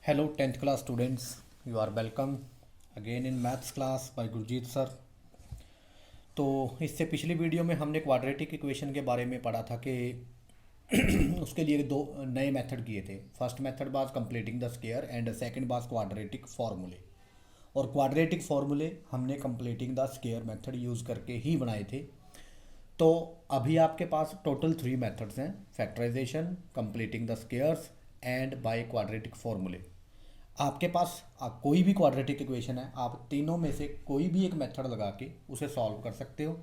Hello 10th class students, you are welcome again in maths class by Gurjeet sir. तो इससे पिछली video में हमने क्वाड्रेटिक इक्वेशन के बारे में पढ़ा था कि उसके लिए दो नए मेथड किए थे। First method was completing the square and second was quadratic फार्मूले। और क्वाड्रेटिक फार्मूले हमने completing the square method use करके ही बनाए थे। तो अभी आपके पास टोटल 3 मेथड्स हैं, factorisation, completing the squares and by quadratic फार्मूले। आपके पास कोई भी क्वाड्रेटिक इक्वेशन है, आप तीनों में से कोई भी एक मेथड लगा के उसे सॉल्व कर सकते हो।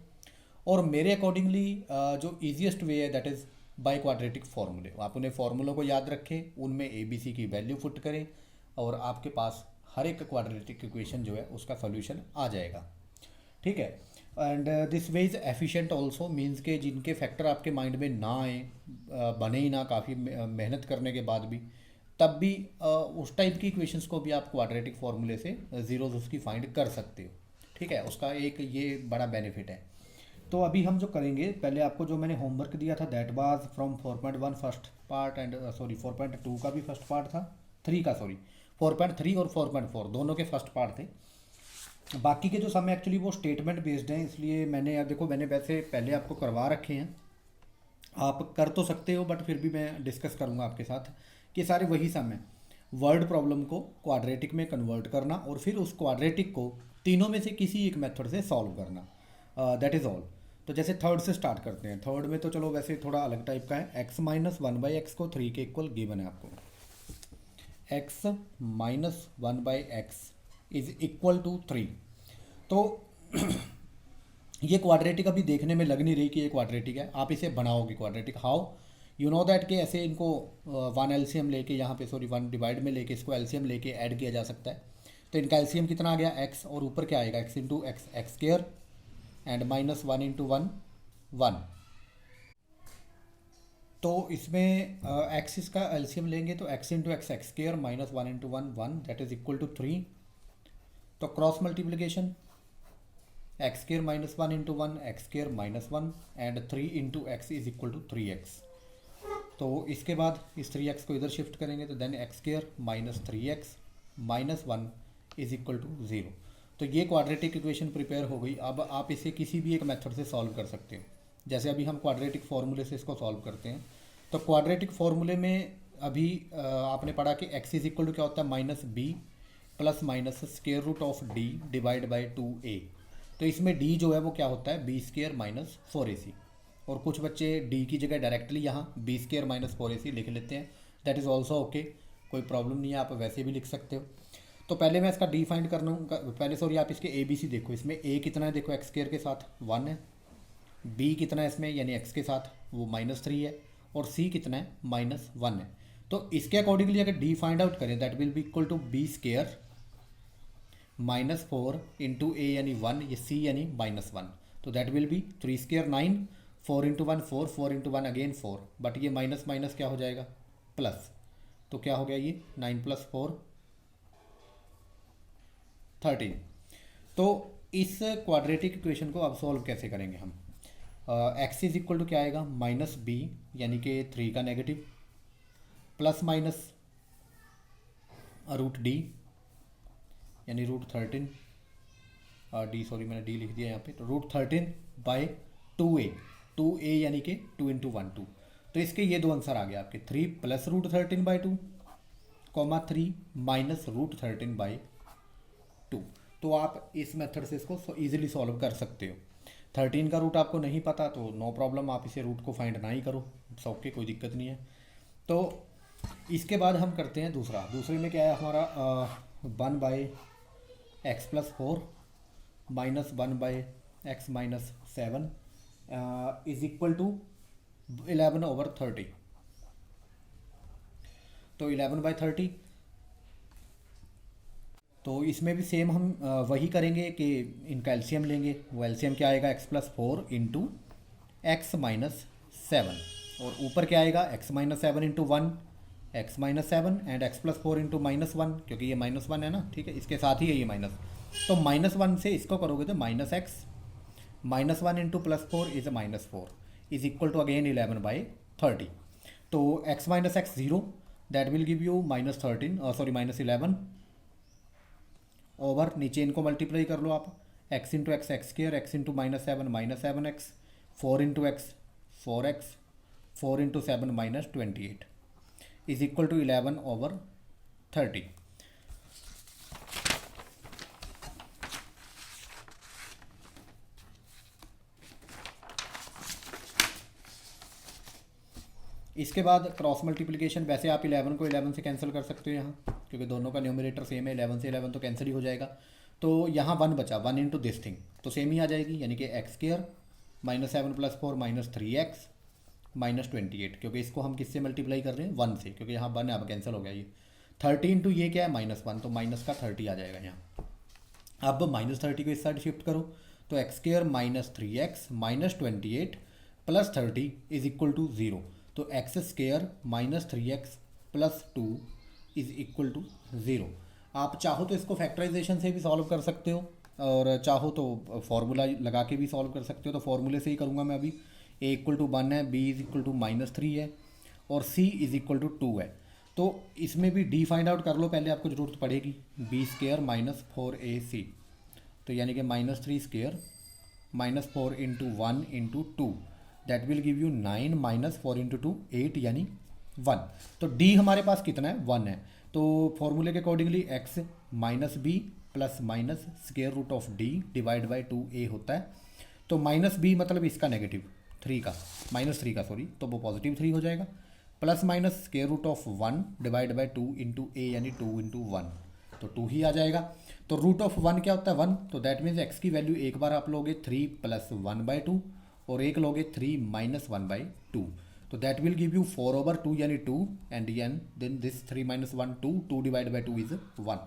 और मेरे अकॉर्डिंगली जो ईजीएस्ट वे है दैट इज़ बाय क्वाड्रेटिक फार्मूले। आप उन्हें फार्मूलों को याद रखें, उनमें ABC की वैल्यू पुट करें और आपके पास हर एक क्वाड्रेटिक इक्वेशन जो है उसका सोल्यूशन आ जाएगा। ठीक है। And this way is efficient also, means के जिनके फैक्टर आपके माइंड में ना आए, बने ही ना काफ़ी मेहनत करने के बाद भी, तब भी उस टाइप की इक्वेशंस को भी आप क्वाड्रेटिक फार्मूले से ज़ीरोज उसकी फाइंड कर सकते हो। ठीक है, उसका एक ये बड़ा बेनिफिट है। तो अभी हम जो करेंगे, पहले आपको जो मैंने होमवर्क दिया था that was from 4.1 first part and 4.2 का भी फर्स्ट पार्ट था, 3 का 4.3 और 4.4 दोनों के फर्स्ट पार्ट थे। बाकी के जो सम एक्चुअली वो स्टेटमेंट बेस्ड हैं, इसलिए मैंने देखो मैंने वैसे पहले आपको करवा रखे हैं, आप कर तो सकते हो, बट फिर भी मैं डिस्कस करूँगा आपके साथ कि सारे वही सम हैं। वर्ड प्रॉब्लम को क्वाड्रेटिक में कन्वर्ट करना और फिर उस क्वाड्रेटिक को तीनों में से किसी एक मेथड से सॉल्व करना, दैट इज़ ऑल। तो जैसे थर्ड से स्टार्ट करते हैं। थर्ड में तो चलो वैसे थोड़ा अलग टाइप का है। x माइनस 1/x को 3 के इक्वल गिवन है आपको। x minus 1/x is equal to 3। तो ये क्वाड्रेटिक अभी देखने में लग नहीं रही कि ये क्वाड्रेटिक है, आप इसे बनाओगे quadratic. How you know that कि ऐसे इनको 1 एलसीएम लेके यहाँ पे 1 डिवाइड में लेके इसको एलसीएम लेके ऐड किया जा सकता है। तो इनका एलसीएम कितना आ गया x, और ऊपर क्या आएगा x into X X square and minus 1 into 1 1। तो इसमें x इसका एलसीएम लेंगे तो x into X X square minus 1 into 1 1, that is equal to 3। तो cross multiplication X square minus 1 into 1 X square minus 1 and 3 into X is equal to 3x। तो इसके बाद इस 3x को इधर शिफ्ट करेंगे तो then X square minus 3x minus 1 is equal to 0। तो ये क्वाड्रेटिक इक्वेशन प्रिपेयर हो गई। अब आप इसे किसी भी एक मेथड से सॉल्व कर सकते हो। जैसे अभी हम क्वाड्रेटिक फार्मूले से इसको सॉल्व करते हैं। तो क्वाड्रेटिक फार्मूले में अभी आपने पढ़ा कि x इज इक्वल टू क्या होता है, minus b plus minus square root of d divide by 2a। तो इसमें d जो है वो क्या होता है, b स्क्वायर माइनस 4ac। और कुछ बच्चे d की जगह डायरेक्टली यहाँ b स्क्वायर माइनस 4ac लिख लेते हैं, दैट इज़ ऑल्सो ओके, कोई प्रॉब्लम नहीं है, आप वैसे भी लिख सकते हो। तो पहले मैं इसका डी फाइंड करना हूँ, पहले सॉरी आप इसके ABC देखो। इसमें a कितना है, देखो एक्स स्क्वायर के साथ 1 है, b कितना है इसमें यानी x के साथ वो -3 है, और c कितना है -1 है। तो इसके अकॉर्डिंगली अगर d फाइंड आउट करें that will be equal to b square -4 into a यानी 1, ये c यानी -1। तो that will be 3 square 9, 4 into 1 4, 4 into 1 अगेन 4, बट ये माइनस माइनस क्या हो जाएगा, प्लस। तो क्या हो गया ये 9 + 4 13। तो इस क्वाड्रेटिक इक्वेशन को अब सॉल्व कैसे करेंगे हम। x इज इक्वल टू क्या आएगा, माइनस b यानी कि 3 का negative plus minus root d यानी रूट 13 डी, सॉरी मैंने d लिख दिया यहाँ पे, तो रूट 13 बाई 2a यानी कि 2 इंटू 1 2। तो इसके ये दो आंसर आ गए आपके, 3 plus root 13 by 2 comma 3 minus root 13 by 2। तो आप इस मेथड से इसको ईजिली सॉल्व कर सकते हो। 13 का रूट आपको नहीं पता तो नो प्रॉब्लम, आप इसे रूट को फाइंड ना ही करो, सॉल्व के कोई दिक्कत नहीं है। तो इसके बाद हम करते हैं दूसरे में क्या है हमारा 1/x + 4 minus 1/x minus 7 is equal to 11/30। तो 11/30। तो इसमें भी सेम हम वही करेंगे कि इनका एलसीएम लेंगे। वो एलसीएम क्या आएगा, x + 4 इंटू एक्स माइनस 7, और ऊपर क्या आएगा x - 7 into 1 x - 7 and x + 4 into -1, क्योंकि ये -1 है ना, ठीक है, इसके साथ ही है ये माइनस। तो -1 से इसको करोगे तो -x -1 into +4 is -4 is equal to again 11/30। तो x - x 0 that will give you -11 over, नीचे इनको मल्टीप्लाई कर लो आप, x into X X square, x into -7 x, 4 into X 4x, 4 into 7 -28 is equal to 11/30। इसके बाद क्रॉस मल्टीप्लिकेशन, वैसे आप 11 को 11 से कैंसिल कर सकते हो यहाँ, क्योंकि दोनों का न्यूमरेटर सेम है, 11 से 11 तो कैंसिल ही हो जाएगा। तो यहाँ 1 बचा, 1 इंटू दिस थिंग तो सेम ही आ जाएगी, यानी कि एक्स स्क्र -7 + 4 -3x -28, क्योंकि इसको हम किससे मल्टीप्लाई कर रहे हैं 1 से, क्योंकि यहाँ 1 अब कैंसिल हो गया ये। 30 इंटू ये क्या है -1, तो माइनस का 30 आ जाएगा यहाँ। अब -30 को इस साइड शिफ्ट करो, तो X square -3x -28 + 30 is equal to 0। तो X square -3x + 2 is equal to 0। आप चाहो तो इसको फैक्टराइजेशन से भी सॉल्व कर सकते हो, और चाहो तो फॉर्मूला लगा के भी सॉल्व कर सकते हो। तो फॉर्मूले से ही करूँगा मैं अभी। a इक्वल टू 1 है, b इज इक्वल टू -3 है, और c इज इक्वल टू 2 है। तो इसमें भी d फाइंड आउट कर लो, पहले आपको ज़रूरत पड़ेगी। b स्क्र -4ac, तो यानी कि -3 square -4 into 1 into 2, that will give you 9 -4 into 2 8, यानी 1। तो d हमारे पास कितना है 1 है। तो फॉर्मूले के accordingly x -b plus minus square root of d divide by 2a होता है। तो -b मतलब इसका नेगेटिव 3 का, -3 का सॉरी, तो वो पॉजिटिव 3 हो जाएगा, plus minus square root of 1 divide by 2 into a, यानी 2 इंटू 1, तो 2 ही आ जाएगा। तो रूट ऑफ 1 क्या होता है 1, तो दैट मीन्स x की वैल्यू एक बार आप लोगे 3 + 1/2, और एक लोगे 3 - 1/2, तो दैट विल गिव यू 4/2 यानी 2, and then this 3 - 1 2, 2 divide by 2 is 1।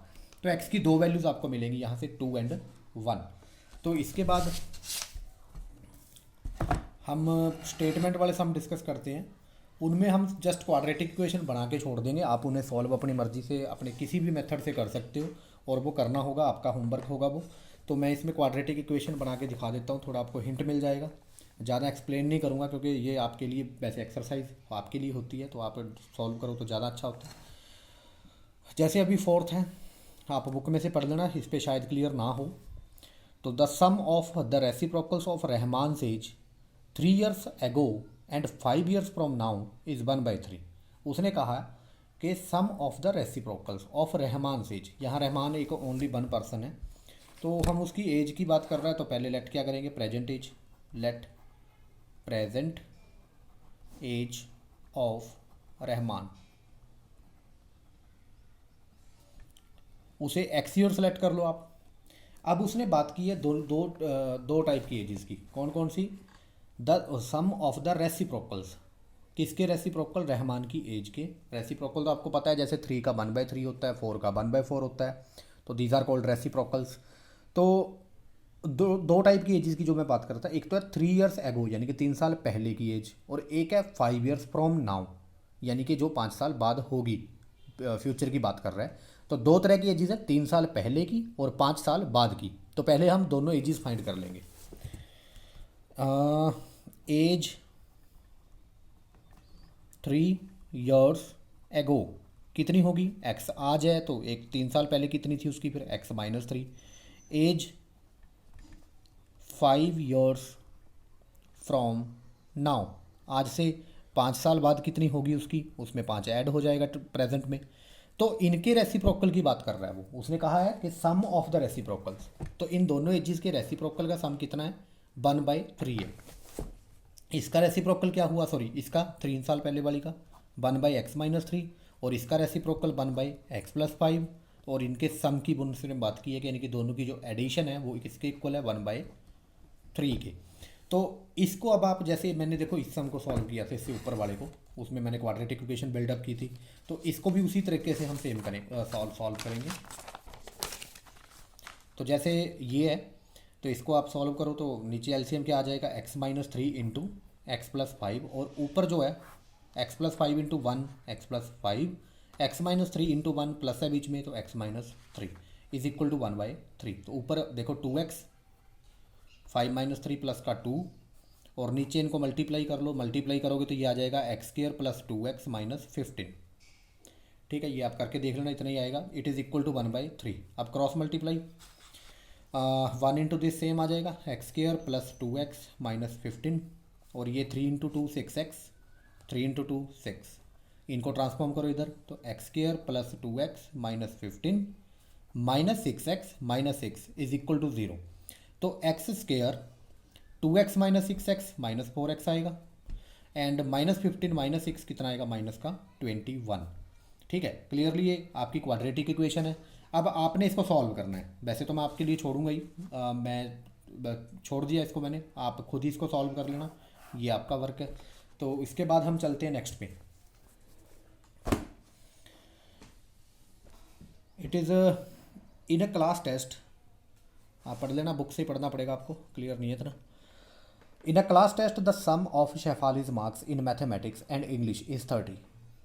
तो x की 2 वैल्यूज़ आपको मिलेंगी यहाँ से 2 एंड 1। तो इसके बाद हम स्टेटमेंट वाले सम डिस्कस करते हैं, उनमें हम जस्ट क्वाड्रेटिक इक्वेशन बना के छोड़ देंगे। आप उन्हें सॉल्व अपनी मर्जी से अपने किसी भी मेथड से कर सकते हो, और वो करना होगा, आपका होमवर्क होगा वो। तो मैं इसमें क्वाड्रेटिक इक्वेशन बना के दिखा देता हूँ, थोड़ा आपको हिंट मिल जाएगा। ज़्यादा एक्सप्लेन नहीं करूँगा, क्योंकि ये आपके लिए वैसे एक्सरसाइज आपके लिए होती है, तो आप सॉल्व करो तो ज़्यादा अच्छा होता है। जैसे अभी 4th है, आप बुक में से पढ़ लेना, इस पर शायद क्लियर ना हो। तो the sum of the reciprocals of Rahman age 3 years ago and 5 years from now is 1/3। उसने कहा कि sum of the reciprocals of Rahman age, यहाँ रहमान एक ओनली 1 पर्सन है, तो हम उसकी एज की बात कर रहे हैं। तो पहले लेट क्या करेंगे, present age, let present age of Rahman, उसे एक्स ईयर सेलेक्ट कर लो आप। अब उसने बात की है दो टाइप की एजेस की, कौन कौन सी, the sum of the reciprocals, किसके रेसिप्रोकल, रहमान की एज के रेसिप्रोकल। तो आपको पता है जैसे 3 का 1/3 होता है, 4 का 1/4 होता है, तो दीज आर कॉल्ड रेसिप्रोकल्स। तो दो टाइप की एजेस की जो मैं बात करता, एक तो है 3 years एगो, यानी कि 3 साल पहले की एज, और एक है 5 years फ्रॉम नाउ, यानी कि जो 5 साल बाद होगी, फ्यूचर की बात कर रहा है। तो दो तरह की एजेस है, 3 साल पहले की और 5 साल बाद की। तो पहले हम दोनों एजेस फाइंड कर लेंगे। एज 3 years एगो कितनी होगी, एक्स आज है तो एक 3 साल पहले कितनी थी उसकी, फिर x -3। Age 5 years from now, आज से 5 साल बाद कितनी होगी उसकी, उसमें 5 ऐड हो जाएगा प्रेजेंट में। तो इनके रेसिप्रोकल की बात कर रहा है वो। उसने कहा है कि सम ऑफ द रेसिप्रोकल्स, तो इन दोनों एजेस के रेसिप्रोकल का सम कितना है, 1/3 है। इसका रेसिप्रोकल क्या हुआ, सॉरी इसका 3 साल पहले वाली का 1/x -3, और इसका रेसिप्रोकल 1/x + 5, और इनके सम की उनसे बात की है कि यानी कि दोनों की जो एडिशन है वो किसके इक्वल है, 1/3 के। तो इसको अब आप, जैसे मैंने देखो इस सम को सॉल्व किया था, इससे ऊपर वाले को, उसमें मैंने क्वाड्रेटिक इक्वेशन बिल्डअप की थी, तो इसको भी उसी तरीके से हम सेम सॉल्व करेंगे। तो जैसे ये है, तो इसको आप सॉल्व करो तो नीचे एलसीएम क्या आ जाएगा, x -3 इंटू एक्स + 5, और ऊपर जो है x + 5 into 1 x + 5, x -3 into 1 plus है बीच में, तो x -3 इज इक्वल टू 1/3। तो ऊपर देखो 2x, 5 - 3 प्लस का 2, और नीचे इनको मल्टीप्लाई कर लो, मल्टीप्लाई करोगे तो ये आ जाएगा x² + 2x - 15। ठीक है, ये आप करके देख लेना, इतना ही आएगा। It is equal to 1/3। अब cross multiply, 1 into this same आ जाएगा, x² प्लस 2x माइनस 15, और ये 3 इंटू 2 6x, 3 इंटू 2 6, इनको ट्रांसफॉर्म करो इधर, तो x² plus 2x minus 15 minus 6x minus 6 is equal to 0। तो x² 2x minus 6x minus 4x आएगा, एंड माइनस 15 माइनस 6 कितना आएगा, माइनस का 21। ठीक है, क्लियरली ये आपकी क्वाड्रेटिक इक्वेशन है। अब आपने इसको सॉल्व करना है। वैसे तो मैं आपके लिए छोड़ूंगा ही, मैं छोड़ दिया इसको मैंने, आप खुद ही इसको सॉल्व कर लेना, ये आपका वर्क है। तो इसके बाद हम चलते हैं नेक्स्ट पे। It is in a class test, आप पढ़ लेना, बुक से ही पढ़ना पड़ेगा आपको, क्लियर नहीं है इतना। In a class test the sum of Shefali's marks in mathematics and English is 30।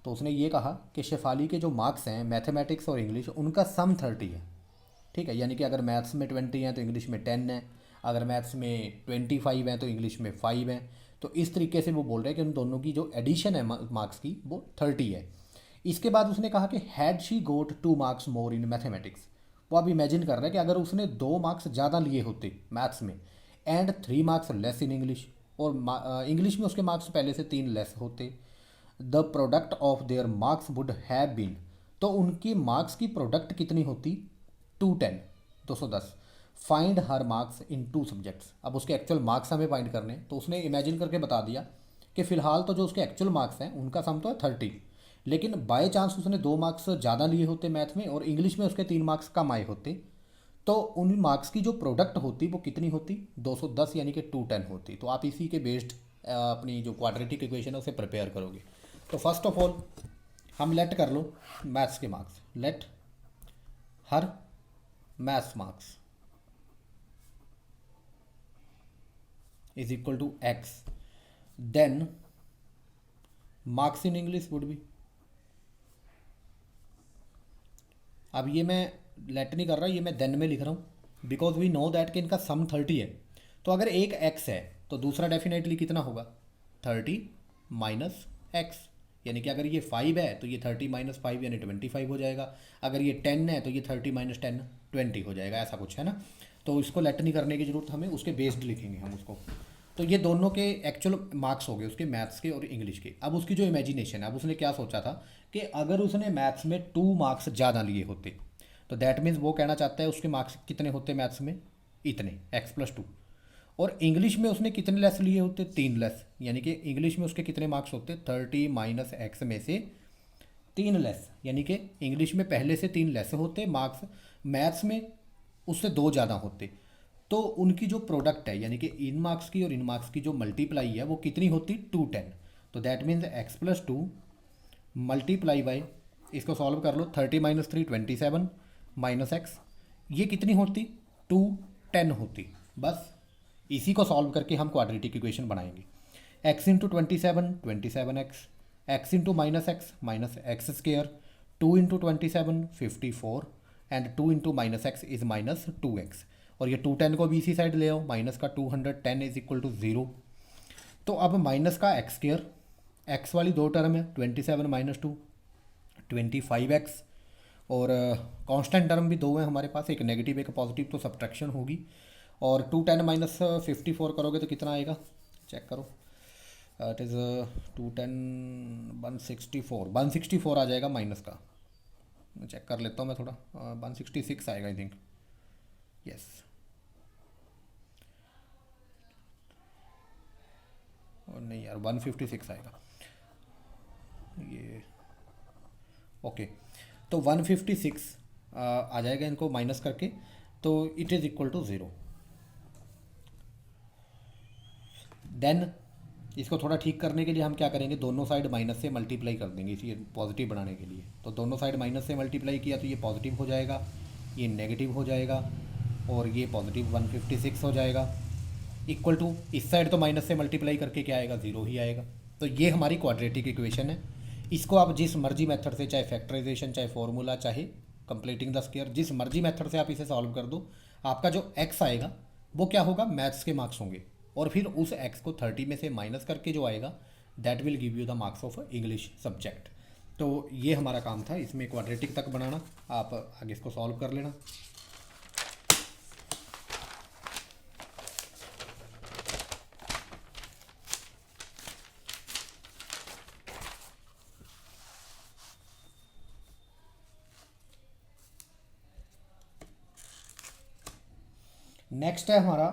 तो उसने ये कहा कि शेफाली के जो मार्क्स हैं मैथमेटिक्स और इंग्लिश, उनका सम 30 है। ठीक है, यानी कि अगर मैथ्स में 20 हैं तो इंग्लिश में 10 है, अगर मैथ्स में 25 हैं तो इंग्लिश में 5 हैं। तो इस तरीके से वो बोल रहे हैं कि उन दोनों की जो एडिशन है मार्क्स की वो 30 है। इसके बाद उसने कहा कि had she got 2 marks more in mathematics. वो अब इमेजिन कर रहा है कि अगर उसने 2 मार्क्स ज़्यादा लिए होते मैथ्स में, and 3 marks less in English, और इंग्लिश में उसके मार्क्स पहले से 3 लेस होते, the product of their marks would have been, तो उनकी मार्क्स की प्रोडक्ट कितनी होती, 210, 210। Find her marks in 2 subjects. अब उसके एक्चुअल मार्क्स हमें फाइंड करने, तो उसने इमेजिन करके बता दिया कि फ़िलहाल तो जो उसके एक्चुअल मार्क्स हैं उनका सम तो है 30, लेकिन बाय चांस उसने 2 मार्क्स ज़्यादा लिए होते मैथ में और इंग्लिश में उसके 3 मार्क्स कम आए होते, तो उन मार्क्स की जो प्रोडक्ट होती वो कितनी होती, 210 यानी कि 210 होती। तो आप इसी के बेस्ड अपनी जो क्वाड्रेटिक इक्वेशन है उसे प्रिपेयर करोगे। तो फर्स्ट ऑफ ऑल हम लेट कर लो मैथ्स के marks, let her maths marks is equal to x, then marks in English would be, अब ये मैं लेट नहीं कर रहा, ये मैं देन में लिख रहा हूँ, बिकॉज वी नो दैट कि इनका सम 30 है। तो अगर एक x है तो दूसरा डेफिनेटली कितना होगा, 30 माइनस एक्स, यानी कि अगर ये 5 है तो ये 30 माइनस 5 यानी 25 हो जाएगा, अगर ये 10 है तो ये 30 माइनस 10 20 हो जाएगा, ऐसा कुछ है ना। तो इसको लेट नहीं करने की ज़रूरत, हमें उसके बेस्ड लिखेंगे हम उसको। तो ये दोनों के एक्चुअल मार्क्स हो गए उसके मैथ्स के और इंग्लिश के। अब उसकी जो इमेजिनेशन है, अब उसने क्या सोचा था कि अगर उसने मैथ्स में 2 मार्क्स ज़्यादा लिए होते, तो दैट मीन्स वो कहना चाहता है उसके मार्क्स कितने होते मैथ्स में, इतने x+2, और इंग्लिश में उसने कितने लेस लिए होते, 3 लेस, यानी कि इंग्लिश में उसके कितने मार्क्स होते, 30 माइनस एक्स में से 3 लेस, यानी कि इंग्लिश में पहले से 3 लेस होते मार्क्स, मैथ्स में उससे 2 ज़्यादा होते। तो उनकी जो प्रोडक्ट है यानी कि इन मार्क्स की और इन मार्क्स की जो मल्टीप्लाई है वो कितनी होती, 210। तो that means x+2 multiply by, इसको सॉल्व कर लो, 30 माइनस 3 27 माइनस एक्स, ये कितनी होती, 210 होती। बस इसी को सॉल्व करके हम क्वाड्रेटिक इक्वेशन बनाएंगे। x into 27x, x into minus x² 2 into 27 54, and 2 into minus x is minus 2x, और ये 210 को भी इसी साइड ले आओ, माइनस का 210 इज इक्वल टू 0। तो अब माइनस का x², x वाली 2 टर्म है, 27 माइनस 2 25x, और कांस्टेंट टर्म भी 2 है हमारे पास, एक नेगेटिव एक पॉजिटिव, तो सब्ट्रैक्शन होगी। और 210 माइनस 54 करोगे तो कितना आएगा, चेक करो, इट इज़ 210 164 आ जाएगा माइनस का, मैं चेक कर लेता हूँ मैं थोड़ा, 166 आएगा आई थिंक, यस। और नहीं यार 156 आएगा ये, ओके। तो 156 आ जाएगा इनको माइनस करके, तो it is equal to 0। Then इसको थोड़ा ठीक करने के लिए हम क्या करेंगे, दोनों साइड माइनस से मल्टीप्लाई कर देंगे इसी पॉजिटिव बनाने के लिए। तो दोनों साइड माइनस से मल्टीप्लाई किया तो ये पॉजिटिव हो जाएगा, ये नेगेटिव हो जाएगा, और ये पॉजिटिव 156 हो जाएगा, इक्वल टू इस साइड तो माइनस से मल्टीप्लाई करके क्या आएगा, 0 ही आएगा। तो ये हमारी क्वाड्रेटिक इक्वेशन है। इसको आप जिस मर्जी मेथड से, चाहे फैक्टराइजेशन, चाहे फॉर्मूला, चाहे कंप्लीटिंग द स्क्वायर, जिस मर्जी मेथड से आप इसे सॉल्व कर दो, आपका जो x आएगा वो क्या होगा, मैथ्स के मार्क्स होंगे, और फिर उस x को 30 में से माइनस करके जो आएगा that will give you the marks of English subject. तो ये हमारा काम था इसमें क्वाड्रेटिक तक बनाना। आप आगे इसको सॉल्व कर लेना। नेक्स्ट है हमारा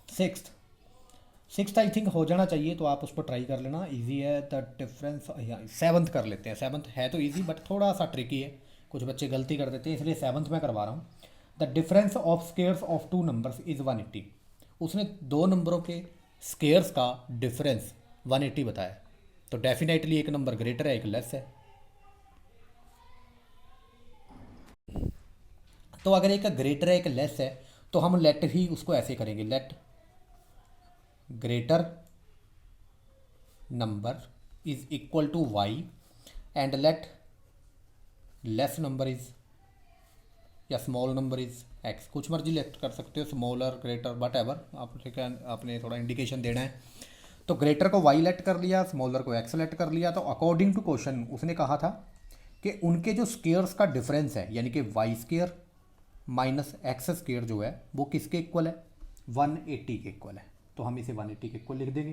सिक्स्थ आई थिंक हो जाना चाहिए, तो आप उसको ट्राई कर लेना, इजी है। द डिफरेंस, सेवन्थ कर लेते हैं। सेवन्थ है तो इजी बट थोड़ा सा ट्रिकी है, कुछ बच्चे गलती कर देते हैं, इसलिए सेवन्थ में करवा रहा हूँ। The difference of squares of two numbers is 180। उसने दो नंबरों के स्केयर्स का डिफरेंस 180 बताया, तो डेफिनेटली एक नंबर ग्रेटर है, एक लेस है। तो अगर एक ग्रेटर है एक लेस है तो हम लेट ही उसको ऐसे करेंगे, let greater number is equal to y and let less number is या स्मॉल नंबर इज एक्स। कुछ मर्जी लेट कर सकते हो, स्मॉलर ग्रेटर वट एवर, आपने थोड़ा इंडिकेशन देना है। तो ग्रेटर को वाई लेट कर लिया, स्मॉलर को एक्स लेट कर लिया। तो अकॉर्डिंग टू क्वेश्चन उसने कहा था कि उनके जो स्केयर्स का डिफरेंस है यानी कि y square minus x square जो है वो किसके इक्वल है, 180 के इक्वल है। तो हम इसे 180 के इक्वल लिख देंगे।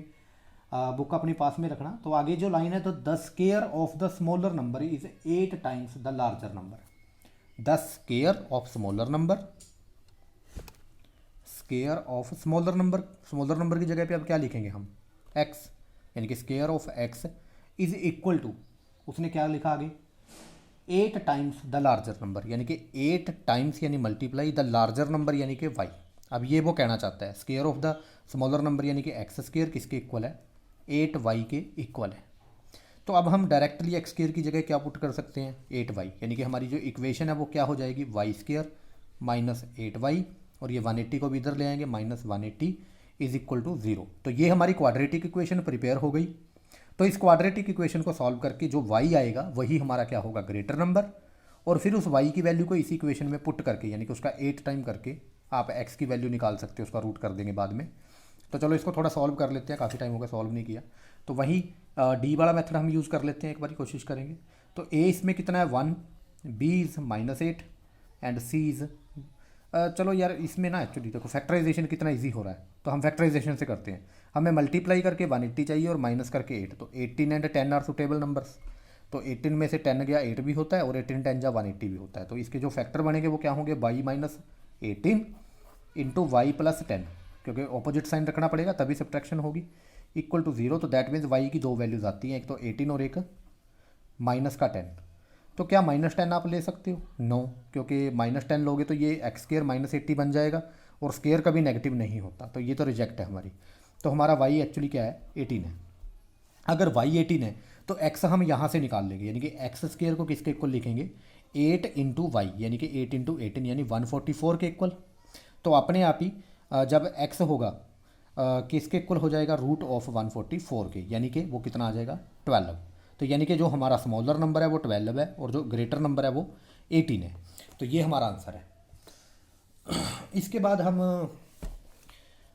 बुक अपने पास में रखना। तो आगे जो लाइन है, तो the square of the smaller number is 8 times the larger number. The square of smaller number, square of smaller number की जगह पे अब क्या लिखेंगे हम, एक्स, यानी कि square of x is equal to, उसने क्या लिखा आगे, 8 टाइम्स द लार्जर नंबर, यानी कि 8 टाइम्स यानी मल्टीप्लाई द लार्जर नंबर यानी कि वाई। अब ये वो कहना चाहता है, square of the smaller number यानी कि एक्स स्केयर किसके इक्वल है, 8 वाई के इक्वल है। तो अब हम डायरेक्टली एक्स स्केयर की जगह क्या पुट कर सकते हैं, 8 वाई, यानी कि हमारी जो इक्वेशन है वो क्या हो जाएगी, वाई स्केयर माइनस 8 वाई, और ये 180 को भी इधर ले आएंगे, माइनस 180 इज इक्वल टू 0। तो ये हमारी क्वाड्रेटिक इक्वेशन प्रिपेयर हो गई। तो इस क्वाड्रेटिक इक्वेशन को सॉल्व करके जो y आएगा वही हमारा क्या होगा, ग्रेटर नंबर, और फिर उस y की वैल्यू को इस इक्वेशन में पुट करके यानी कि उसका 8 टाइम करके आप x की वैल्यू निकाल सकते हो, उसका रूट कर देंगे बाद में। तो चलो इसको थोड़ा सॉल्व कर लेते हैं, काफ़ी टाइम हो गया सॉल्व नहीं किया। तो वही डी वाला मेथड हम यूज़ कर लेते हैं, एक बार कोशिश करेंगे। तो a इसमें कितना है 1, b is -8 and c is, चलो यार इसमें ना एक्चुअली देखो फैक्टराइजेशन कितना इजी हो रहा है, तो हम फैक्टराइजेशन से करते हैं। हमें मल्टीप्लाई करके 180 चाहिए और माइनस करके 8, तो 18 एंड 10 आर सुटेबल नंबर्स। तो 18 में से 10 गया 8 भी होता है और 18 10 जा 180 भी होता है। तो इसके जो फैक्टर बनेंगे वो क्या होंगे, y minus 18 into y plus 10, क्योंकि ऑपोजिट साइन रखना पड़ेगा तभी सब्ट्रैक्शन होगी, इक्वल टू 0। तो दैट मीन्स y की दो वैल्यूज़ आती हैं, एक तो 18 और एक माइनस का 10। तो क्या -10 आप ले सकते हो, नो, क्योंकि -10 लोगे तो ये एक्स स्केयर -80 बन जाएगा और स्केयर कभी नेगेटिव नहीं होता, तो ये तो रिजेक्ट है हमारी। तो हमारा y एक्चुअली क्या है, 18 है। अगर y 18 है तो x हम यहाँ से निकाल लेंगे, यानी कि एक्स स्केयर को किसके इक्वल लिखेंगे, 8 इंटू वाई, यानी कि 8 इंटू 18 यानी 144 के इक्वल। तो अपने आप ही जब x होगा किसके इक्वल हो जाएगा, रूट ऑफ 144 के, यानी कि वो कितना आ जाएगा, 12। तो यानी कि जो हमारा स्मॉलर नंबर है वो 12 है और जो ग्रेटर नंबर है वो 18 है। तो ये हमारा आंसर है। इसके बाद हम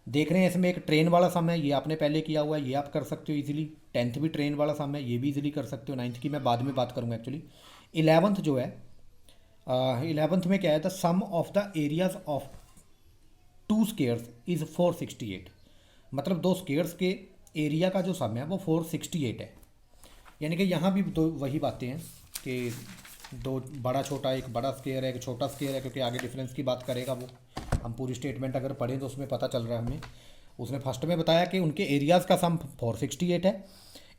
देख रहे हैं इसमें एक ट्रेन वाला सम है, ये आपने पहले किया हुआ है, ये आप कर सकते हो इजीली। 10th भी ट्रेन वाला सम है, ये भी इजीली कर सकते हो। 9th की मैं बाद में बात करूँगा एक्चुअली। 11th जो है, 11th में क्या है, the sum of the areas of 2 squares is 468। मतलब 2 स्केयर्स के एरिया का जो सम है वो 468 है। यानी कि यहाँ भी दो वही बातें हैं कि दो बड़ा छोटा, एक बड़ा स्केयर है एक छोटा स्केयर है, क्योंकि आगे डिफरेंस की बात करेगा वो। हम पूरी स्टेटमेंट अगर पढ़ें तो उसमें पता चल रहा है हमें। उसने फर्स्ट में बताया कि उनके एरियाज़ का सम 468 है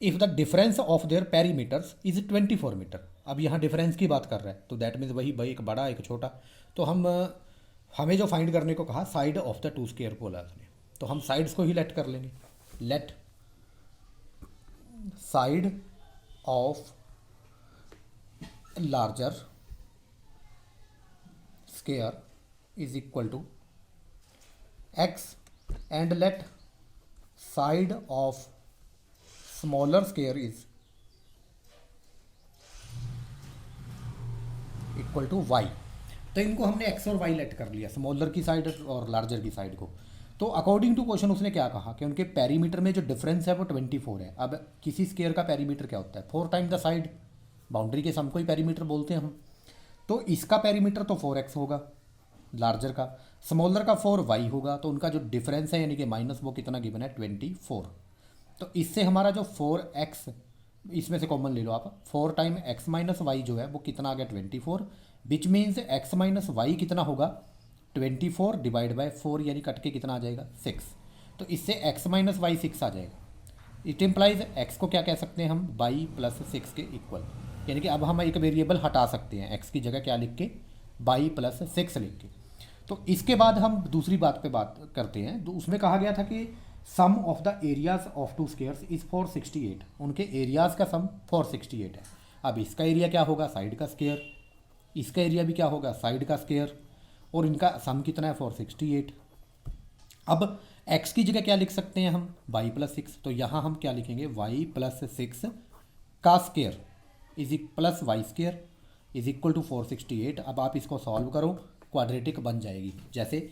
if the difference of their perimeters is 24 metre. अब यहाँ डिफरेंस की बात कर रहा है, तो दैट मीन्स वही भाई, एक बड़ा एक छोटा। तो हमें जो फाइंड करने को कहा, साइड ऑफ द 2 स्केयर बोला उसने, तो हम साइड्स को ही लेट कर लेंगे। Let side of larger square is equal to x and let side of smaller square is equal to y। तो इनको हमने x और y लेट कर लिया, स्मॉलर की साइड और लार्जर की साइड को। तो अकॉर्डिंग टू क्वेश्चन उसने क्या कहा कि उनके पेरीमीटर में जो डिफरेंस है वो 24 है। अब किसी स्क्वायर का पेरीमीटर क्या होता है, 4 टाइम द साइड, बाउंड्री के सम को ही पेरीमीटर बोलते हैं हम। तो इसका पेरीमीटर तो 4x होगा लार्जर का, स्मॉलर का 4y होगा, तो उनका जो डिफरेंस है यानी कि माइनस वो कितना गिवन है 24। तो इससे हमारा जो 4x, इसमें से कॉमन ले लो आप, 4 टाइम x माइनस वाई जो है वो कितना आ गया 24, which means x minus y कितना होगा 24 डिवाइड बाय 4, यानी कट के कितना आ जाएगा 6। तो इससे x माइनस वाई 6 आ जाएगा। इट इम्प्लाइज x को क्या कह सकते हैं हम, बाई प्लस 6 के इक्वल, यानी कि अब हम एक वेरिएबल हटा सकते हैं, x की जगह क्या लिख के बाई प्लस 6 लिख के। तो इसके बाद हम दूसरी बात पे बात करते हैं। तो उसमें कहा गया था कि sum of the areas of two squares is 468, उनके एरियाज का सम 468 है। अब इसका एरिया क्या होगा, साइड का स्क्वायर, इसका एरिया भी क्या होगा, साइड का स्क्वायर, और इनका सम कितना है 468। अब x की जगह क्या लिख सकते हैं हम, y प्लस 6, तो यहाँ हम क्या लिखेंगे y प्लस 6 का square is plus y square is equal to 468। अब आप इसको सॉल्व करो, क्वाड्रेटिक बन जाएगी। जैसे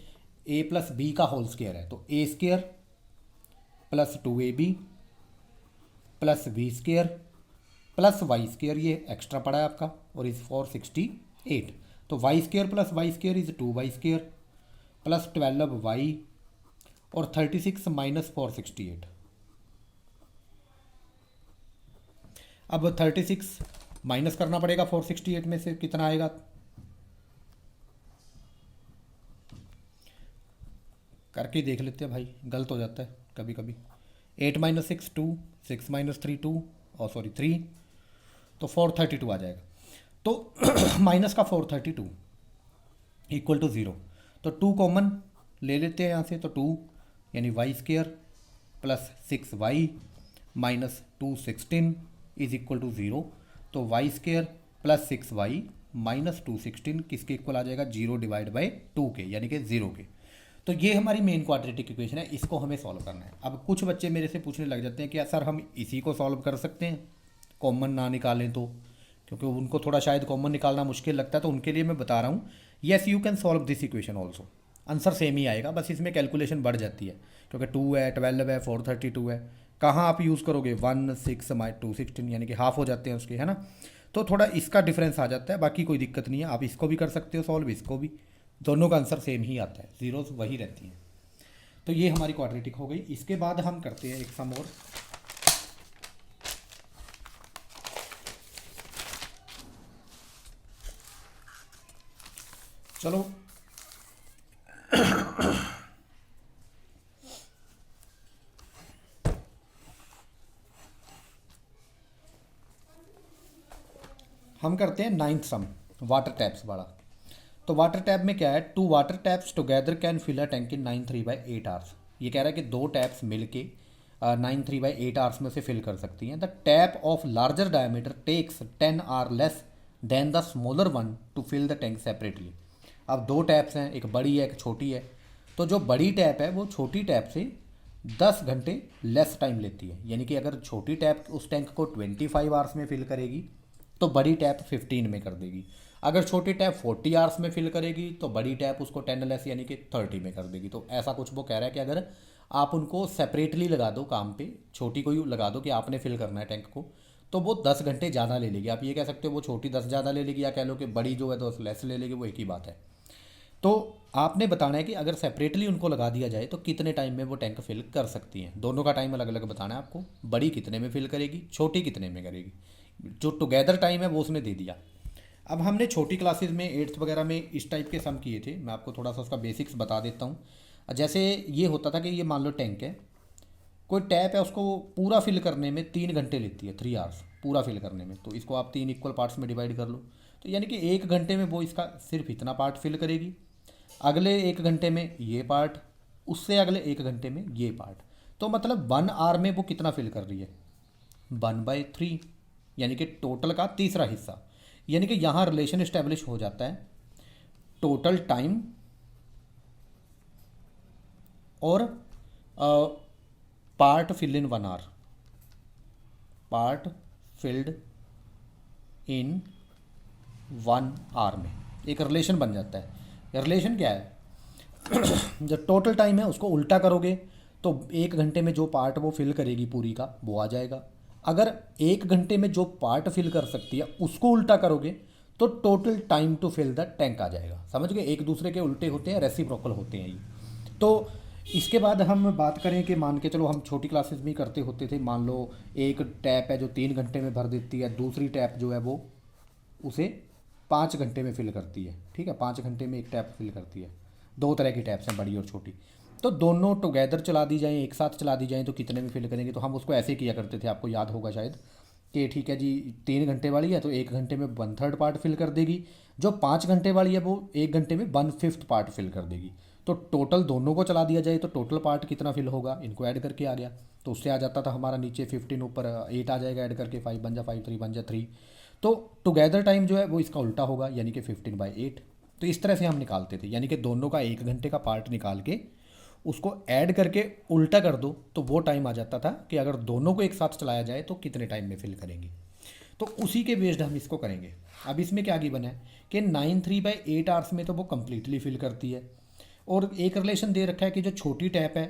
a प्लस बी का होल स्क्वायर है तो a square plus 2ab plus b square plus y square, ये एक्स्ट्रा पड़ा है आपका, और इज 468। तो y square plus y square is 2y square plus 12y और 36 माइनस 468। अब 36 माइनस करना पड़ेगा 468 में से, कितना आएगा, करके देख लेते हैं भाई, गलत हो जाता है कभी कभी। 8 माइनस 6 2, 6 माइनस 3 2, और सॉरी 3, तो 432 आ जाएगा। तो माइनस का 432 इक्वल टू 0, तो 2 कॉमन ले लेते हैं यहाँ से, तो 2 यानी y square plus 6y minus 216 is equal to 0। तो y square plus 6y minus 216 किसके इक्वल आ जाएगा, 0 डिवाइड बाई 2 के, यानी कि 0 के। तो ये हमारी मेन क्वाड्रेटिक इक्वेशन है, इसको हमें सॉल्व करना है। अब कुछ बच्चे मेरे से पूछने लग जाते हैं कि सर हम इसी को सॉल्व कर सकते हैं, कॉमन ना निकालें तो, क्योंकि उनको थोड़ा शायद कॉमन निकालना मुश्किल लगता है। तो उनके लिए मैं बता रहा हूँ, yes you can solve this equation also, answer same ही आएगा, बस इसमें कैलकुलेशन बढ़ जाती है, क्योंकि 2 है, 12 है, 432 है, कहाँ आप यूज़ करोगे 1 6 216, यानी कि हाफ हो जाते हैं उसके, है ना। तो थोड़ा इसका डिफरेंस आ जाता है, बाकी कोई दिक्कत नहीं है, आप इसको भी कर सकते हो सॉल्व, इसको भी, दोनों का आंसर सेम ही आता है, जीरोस वही रहती हैं। तो ये हमारी क्वाड्रेटिक हो गई। इसके बाद हम करते हैं एक सम और, चलो हम करते हैं 9th सम, वाटर टैप्स वाला। तो वाटर टैप में क्या है, 2 water taps together can fill a tank in 9 3/8 hours. ये कह रहा है कि 2 टैप्स मिलके 9 3/8 आवर्स में से फिल कर सकती हैं। The tap of larger diameter takes 10 hour less than the smaller one to fill the tank separately. अब 2 टैप्स हैं, एक बड़ी है एक छोटी है, तो जो बड़ी टैप है वो छोटी टैप से 10 घंटे लेस टाइम लेती है, यानी कि अगर छोटी टैप उस टैंक को 25 आवर्स में फिल करेगी तो बड़ी टैप 15 में कर देगी। अगर छोटी टैप 40 आवर्स में फिल करेगी तो बड़ी टैप उसको 10 लेस यानी कि 30 में कर देगी। तो ऐसा कुछ वो कह रहा है कि अगर आप उनको सेपरेटली लगा दो काम पे, छोटी को ही लगा दो कि आपने फिल करना है टैंक को, तो वो 10 घंटे ज़्यादा ले लेगी। आप ये कह सकते हो वो छोटी 10 ज़्यादा ले लेगी, या कह लो कि बड़ी जो है 10 लेस ले लेगी, वो एक ही बात है। तो आपने बताना है कि अगर सेपरेटली उनको लगा दिया जाए तो कितने टाइम में वो टैंक फिल कर सकती हैं। दोनों का टाइम अलग अलग बताना है आपको, बड़ी कितने में फिल करेगी, छोटी कितने में करेगी। जो टुगेदर टाइम है वो उसने दे दिया। अब हमने छोटी क्लासेस में 8th वगैरह में इस टाइप के सम किए थे, मैं आपको थोड़ा सा उसका बेसिक्स बता देता हूँ। जैसे ये होता था कि ये मान लो टैंक है, कोई टैप है, उसको पूरा फिल करने में 3 घंटे लेती है, 3 आवर्स पूरा फिल करने में। तो इसको आप 3 इक्वल पार्ट्स में डिवाइड कर लो, तो यानी कि 1 घंटे में वो इसका सिर्फ इतना पार्ट फिल करेगी, अगले 1 घंटे में ये पार्ट, उससे अगले 1 घंटे में ये पार्ट। तो मतलब 1 आवर में वो कितना फिल कर रही है, 1/3, यानी कि टोटल का तीसरा हिस्सा। यानी कि यहाँ रिलेशन इस्टेब्लिश हो जाता है टोटल टाइम और part fill in 1 hour, part filled in 1 hour में एक रिलेशन बन जाता है। रिलेशन क्या है, जो टोटल टाइम है उसको उल्टा करोगे तो 1 घंटे में जो पार्ट वो फिल करेगी पूरी का वो आ जाएगा। अगर 1 घंटे में जो पार्ट फिल कर सकती है उसको उल्टा करोगे तो total time to fill the tank आ जाएगा। समझ गए, एक दूसरे के उल्टे होते हैं, रेसिप्रोकल होते हैं ये। तो इसके बाद हम बात करें कि मान के चलो हम छोटी क्लासेस में ही करते होते थे, मान लो एक टैप है जो 3 घंटे में भर देती है, दूसरी टैप जो है वो उसे 5 घंटे में फिल करती है। ठीक है, 5 घंटे में एक टैप फिल करती है। दो तरह की टैप्स हैं, बड़ी और छोटी। तो दोनों टुगेदर चला दी जाएँ, एक साथ चला दी जाएँ तो कितने में फिल करेंगे? तो हम उसको ऐसे किया करते थे, आपको याद होगा शायद, कि ठीक है जी 3 घंटे वाली है तो 1 घंटे में 1/3 पार्ट फिल कर देगी, जो 5 घंटे वाली है वो 1 घंटे में 1/5 पार्ट फिल कर देगी। तो टोटल दोनों को चला दिया जाए तो टोटल पार्ट कितना फिल होगा, इनको ऐड करके आ गया। तो उससे आ जाता था हमारा नीचे 15 ऊपर 8 आ जाएगा, ऐड करके 5 बन जा 5 3 बन जा 3। तो टुगेदर टाइम जो है वो इसका उल्टा होगा, यानी कि 15/8। तो इस तरह से हम निकालते थे, यानी कि दोनों का 1 घंटे का पार्ट निकाल के उसको ऐड करके उल्टा कर दो तो वो टाइम आ जाता था कि अगर दोनों को एक साथ चलाया जाए तो कितने टाइम में फिल करेंगे। तो उसी के बेस्ड हम इसको करेंगे। अब इसमें क्या गिवन है कि 9/3/8 आवर्स में तो वो कम्प्लीटली फिल करती है, और एक रिलेशन दे रखा है कि जो छोटी टैप है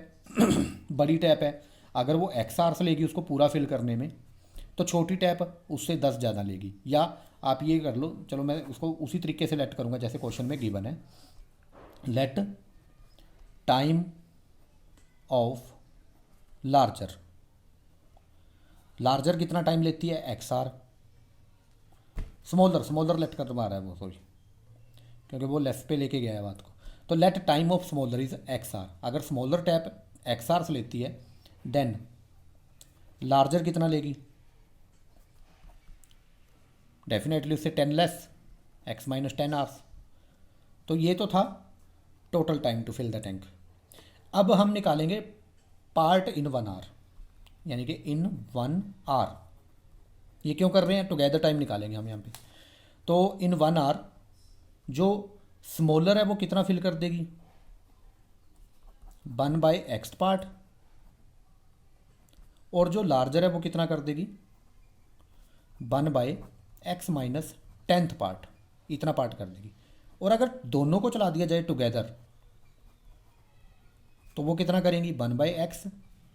बड़ी टैप है, अगर वो एक्स आवर्स लेगी उसको पूरा फिल करने में तो छोटी टैप उससे 10 ज़्यादा लेगी। या आप ये कर लो, चलो मैं उसको उसी तरीके से लेट करूँगा जैसे क्वेश्चन में गिवन है। Let time of larger, larger कितना टाइम लेती है, एक्स आर। स्मॉलर लेट कर रहा है वो, सॉरी, क्योंकि वो लेफ्ट पे लेके गया है बात को। तो let time of smaller is x r. अगर स्मॉलर टैप एक्स आर से लेती है देन लार्जर कितना लेगी, डेफिनेटली उससे 10 लेस, एक्स माइनस 10 आवर्स। तो ये तो था total time to fill the tank. अब हम निकालेंगे पार्ट इन 1 आवर, यानी कि इन 1 आवर। ये क्यों कर रहे हैं, टुगेदर टाइम निकालेंगे हम यहाँ पे। तो इन 1 आवर जो स्मॉलर है वो कितना फिल कर देगी, 1/x पार्ट, और जो लार्जर है वो कितना कर देगी, 1/x माइनस 10th पार्ट, इतना पार्ट कर देगी। और अगर दोनों को चला दिया जाए टुगेदर तो वो कितना करेंगी, 1/x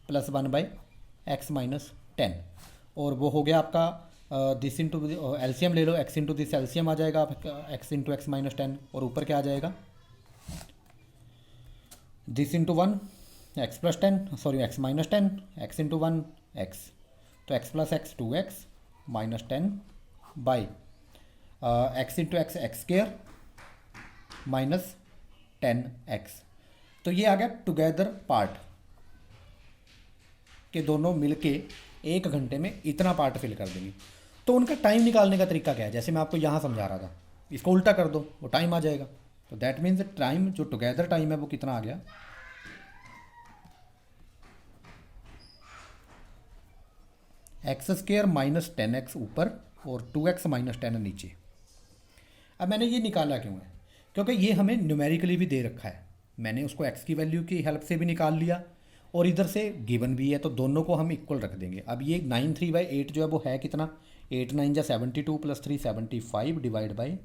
प्लस 1/x माइनस 10। और वो हो गया आपका दिस इंटू एलसीएम ले लो, x इंटू दिस एलसीएम आ जाएगा आपका x इंटू एक्स माइनस 10, और ऊपर क्या आ जाएगा, this into 1 x plus 10, sorry x minus 10, x into 1 x, तो x plus x 2x minus 10 by x into X X square minus 10x। तो ये आ गया टुगेदर पार्ट के दोनों मिलके 1 घंटे में इतना पार्ट फिल कर देंगे। तो उनका टाइम निकालने का तरीका क्या है, जैसे मैं आपको यहाँ समझा रहा था, इसको उल्टा कर दो वो टाइम आ जाएगा। तो दैट मीन्स टाइम जो टुगेदर टाइम है वो कितना आ गया, एक्स स्क्र माइनस 10x ऊपर और 2x माइनस 10 नीचे। अब मैंने ये निकाला क्यों है, क्योंकि ये हमें न्यूमेरिकली भी दे रखा है, मैंने उसको x की वैल्यू की हेल्प से भी निकाल लिया और इधर से गिवन भी है, तो दोनों को हम इक्वल रख देंगे। अब ये 9/3/8 जो है वो है कितना, 8 9 जा 72 प्लस 3 75 डिवाइड बाई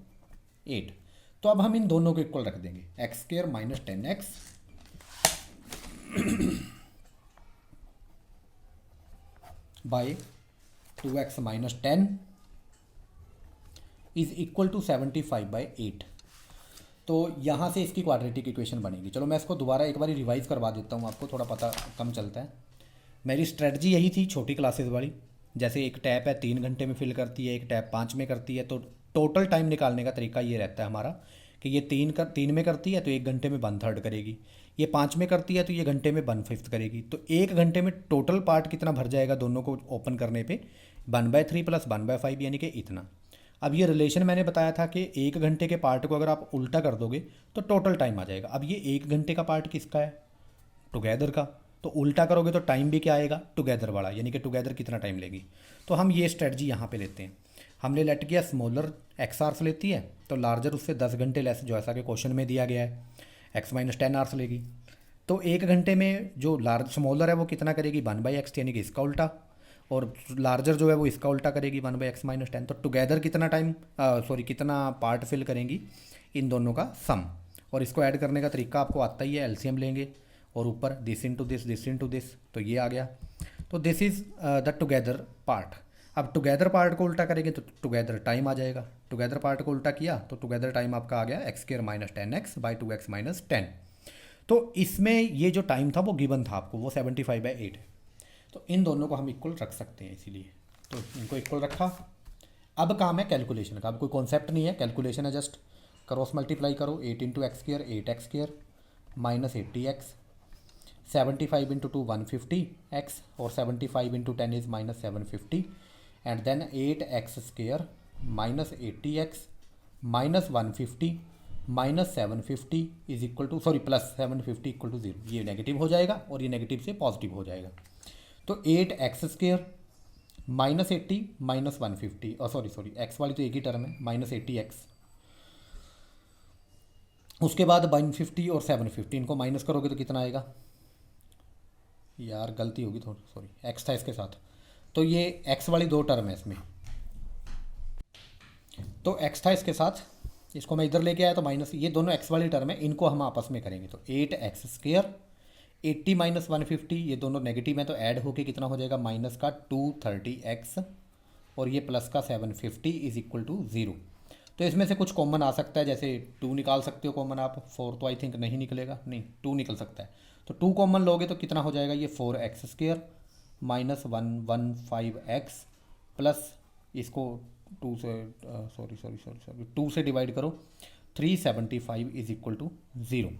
8। तो अब हम इन दोनों को इक्वल रख देंगे, x square minus 10x by 2x minus 10 is equal to 75/8। तो यहाँ से इसकी क्वाड्रेटिक इक्वेशन बनेगी। चलो मैं इसको दोबारा एक बार रिवाइज करवा देता हूँ, आपको थोड़ा पता कम चलता है। मेरी स्ट्रेटजी यही थी छोटी क्लासेस वाली, जैसे एक टैप है 3 घंटे में फिल करती है, एक टैप 5 में करती है, तो टोटल टाइम निकालने का तरीका ये रहता है हमारा कि ये 3 में करती है तो 1 घंटे में 1/3 करेगी, ये 5 में करती है तो ये घंटे में 1/5 करेगी। तो 1 घंटे में टोटल पार्ट कितना भर जाएगा दोनों को ओपन करने पे, 1/3 प्लस 1/5 यानी कि इतना। अब ये रिलेशन मैंने बताया था कि 1 घंटे के पार्ट को अगर आप उल्टा कर दोगे तो टोटल टाइम आ जाएगा। अब ये 1 घंटे का पार्ट किसका है, टुगेदर का, तो उल्टा करोगे तो टाइम भी क्या आएगा, टुगेदर वाला, यानी कि टुगेदर कितना टाइम लेगी। तो हम ये स्ट्रेटजी यहाँ पे लेते हैं। हमने लेट किया स्मॉलर एक्स आवर्स लेती है तो लार्जर उससे 10 घंटे लेस, जो ऐसा कि क्वेश्चन में दिया गया है, एक्स माइनस 10 आवर्स लेगी। तो 1 घंटे में जो स्मॉलर है वो कितना करेगी, 1/x, यानी कि इसका उल्टा, और लार्जर जो है वो इसका उल्टा करेगी, 1/x माइनस 10। तो टुगेदर कितना टाइम कितना पार्ट फिल करेंगी, इन दोनों का सम। और इसको ऐड करने का तरीका आपको आता ही है, एलसीएम लेंगे और ऊपर दिस इनटू दिस, तो ये आ गया। तो this is the together part. अब टुगेदर पार्ट को उल्टा करेंगे तो टुगेदर टाइम आ जाएगा। टुगेदर पार्ट को उल्टा किया तो टुगेदर टाइम आपका आ गया x² - 10x बाई 2x - 10। तो इसमें ये जो टाइम था वो गिवन था आपको, वो 75/8 है। तो इन दोनों को हम इक्वल रख सकते हैं, इसीलिए तो इनको इक्वल रखा। अब काम है कैलकुलेशन का। अब कोई कॉन्सेप्ट नहीं है, कैलकुलेशन है, जस्ट क्रॉस मल्टीप्लाई करो। 8 × x² 8x² minus 80x, 75 × 2 150x, और 75 × 10 is -750, and then 8x² minus 80x minus 150 minus 750 is equal to, sorry, plus 750 equal to 0। ये नेगेटिव हो जाएगा और ये नेगेटिव से पॉजिटिव हो जाएगा। तो 8x² माइनस 80 माइनस 150, और सॉरी एक्स वाली तो एक ही टर्म है, माइनस 80x, उसके बाद 150 और 750 इनको माइनस करोगे तो कितना आएगा, यार गलती होगी थोड़ी, सॉरी, एक्स था इसके साथ, तो ये एक्स वाली दो टर्म है इसमें, तो एक्स था इसके साथ, इसको मैं इधर लेके आया तो माइनस, ये दोनों एक्स वाली टर्म है, इनको हम आपस में करेंगे तो 8x², 80 माइनस 150, ये दोनों नेगेटिव हैं तो ऐड होके कितना हो जाएगा, माइनस का 230x, और ये प्लस का 750 इज इक्वल टू 0। तो इसमें से कुछ कॉमन आ सकता है, जैसे 2 निकाल सकते हो कॉमन आप, 4 तो आई थिंक नहीं निकलेगा, नहीं 2 निकल सकता है, तो 2 कॉमन लोगे तो कितना हो जाएगा, ये 4x² माइनस 115x, प्लस इसको 2 से सॉरी 2 से डिवाइड करो, 375 इज इक्वल टू 0।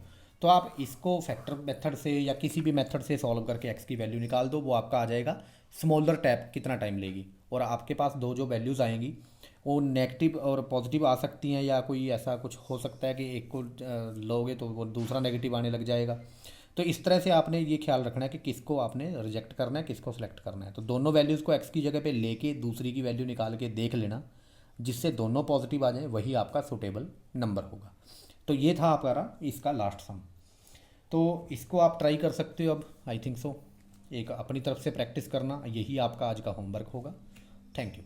तो आप इसको फैक्टर मेथड से या किसी भी मेथड से सॉल्व करके x की वैल्यू निकाल दो, वो आपका आ जाएगा। स्मॉलर टैप कितना टाइम लेगी, और आपके पास दो जो वैल्यूज़ आएंगी वो नेगेटिव और पॉजिटिव आ सकती हैं, या कोई ऐसा कुछ हो सकता है कि एक को लोगे तो वो दूसरा नेगेटिव आने लग जाएगा। तो इस तरह से आपने ये ख्याल रखना है कि किसको आपने रिजेक्ट करना है, किसको सेलेक्ट करना है। तो दोनों वैल्यूज़ को x की जगह पे लेके दूसरी की वैल्यू निकाल के देख लेना, जिससे दोनों पॉजिटिव आ जाए, वही आपका सूटेबल नंबर होगा। तो ये था आपका इसका लास्ट सम। तो इसको आप ट्राई कर सकते हो अब, आई थिंक सो, एक अपनी तरफ से प्रैक्टिस करना, यही आपका आज का होमवर्क होगा। Thank you.